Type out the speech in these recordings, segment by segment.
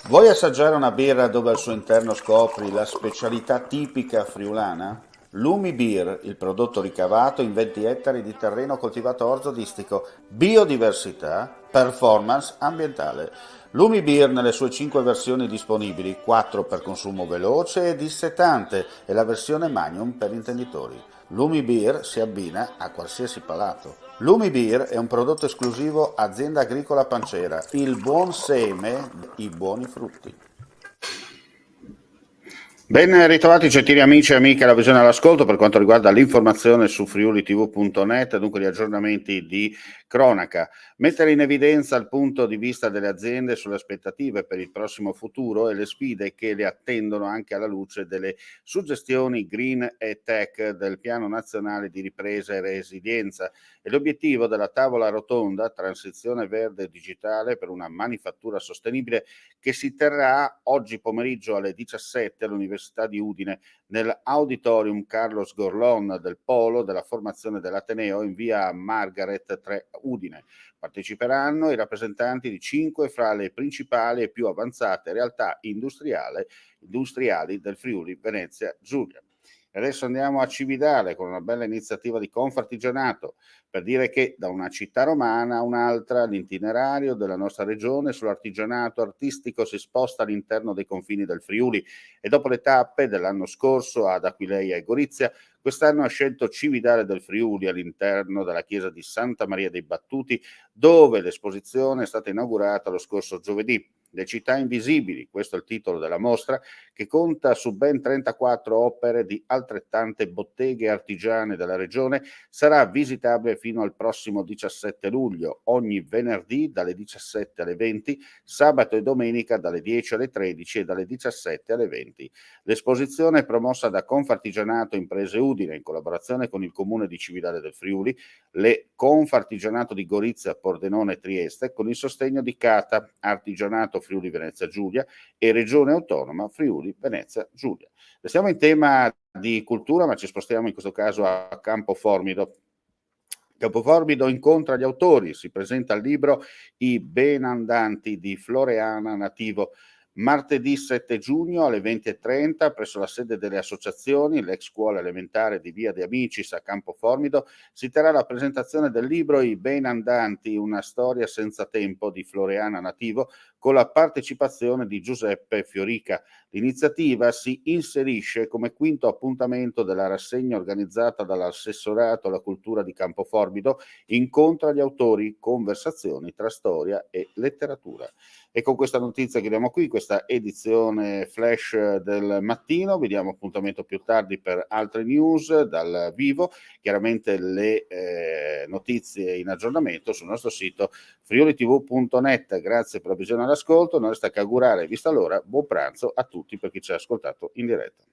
Vuoi assaggiare una birra dove al suo interno scopri la specialità tipica friulana? Lumi Beer, il prodotto ricavato in 20 ettari di terreno coltivato orzodistico, biodiversità, performance ambientale. Lumi Beer nelle sue 5 versioni disponibili, 4 per consumo veloce e dissetante e la versione Magnum per intenditori. Lumi Beer si abbina a qualsiasi palato. Lumi Beer è un prodotto esclusivo Azienda Agricola Pancera, il buon seme, i buoni frutti. Ben ritrovati gentili amici e amiche alla visione all'ascolto per quanto riguarda l'informazione su friulitv.net, dunque gli aggiornamenti di cronaca. Mettere in evidenza il punto di vista delle aziende sulle aspettative per il prossimo futuro e le sfide che le attendono anche alla luce delle suggestioni green e tech del Piano Nazionale di Ripresa e Resilienza e l'obiettivo della tavola rotonda Transizione Verde e Digitale per una manifattura sostenibile che si terrà oggi pomeriggio alle 17 all'Università di Udine nell'Auditorium Carlos Gorlon del Polo della formazione dell'Ateneo in via Margaret 3 Udine. Parteciperanno i rappresentanti di 5 fra le principali e più avanzate realtà industriali del Friuli Venezia Giulia. Adesso andiamo a Cividale con una bella iniziativa di Confartigianato per dire che da una città romana a un'altra l'itinerario della nostra regione sull'artigianato artistico si sposta all'interno dei confini del Friuli e dopo le tappe dell'anno scorso ad Aquileia e Gorizia, quest'anno ha scelto Cividale del Friuli all'interno della chiesa di Santa Maria dei Battuti, dove l'esposizione è stata inaugurata lo scorso giovedì. Le città invisibili, questo è il titolo della mostra, che conta su ben 34 opere di altrettante botteghe artigiane della regione, sarà visitabile fino al prossimo 17 luglio, ogni venerdì dalle 17 alle 20, sabato e domenica dalle 10 alle 13 e dalle 17 alle 20. L'esposizione è promossa da Confartigianato Imprese Udine in collaborazione con il Comune di Cividale del Friuli, le Confartigianato di Gorizia, Pordenone e Trieste, con il sostegno di Cata, Artigianato Friuli Venezia Giulia e Regione Autonoma Friuli Venezia Giulia. Restiamo in tema di cultura, ma ci spostiamo in questo caso a Campoformido. Campoformido incontra gli autori, si presenta il libro I Benandanti di Floreana Nativo. Martedì 7 giugno alle 20:30 presso la sede delle associazioni, l'ex scuola elementare di Via de Amicis a Campoformido, si terrà la presentazione del libro I Benandanti, una storia senza tempo di Floreana Nativo, con la partecipazione di Giuseppe Fiorica. L'iniziativa si inserisce come quinto appuntamento della rassegna organizzata dall'assessorato alla cultura di Campoformido, Incontra gli autori, conversazioni tra storia e letteratura. E con questa notizia chiudiamo qui questa edizione flash del mattino. Vi diamo appuntamento più tardi per altre news dal vivo. Chiaramente le notizie in aggiornamento sul nostro sito friulitv.net. Grazie per la visione e l'ascolto. Non resta che augurare, vista l'ora, buon pranzo a tutti per chi ci ha ascoltato in diretta.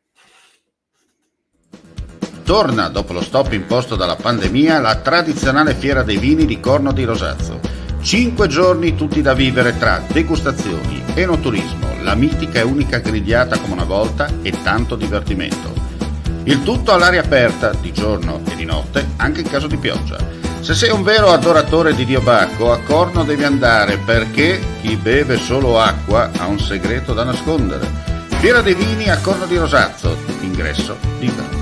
Torna dopo lo stop imposto dalla pandemia la tradizionale fiera dei vini di Corno di Rosazzo. 5 giorni tutti da vivere tra degustazioni, enoturismo, la mitica e unica grigliata come una volta e tanto divertimento. Il tutto all'aria aperta, di giorno e di notte, anche in caso di pioggia. Se sei un vero adoratore di Dio Bacco, a Corno devi andare perché chi beve solo acqua ha un segreto da nascondere. Fiera dei vini a Corno di Rosazzo, ingresso libero.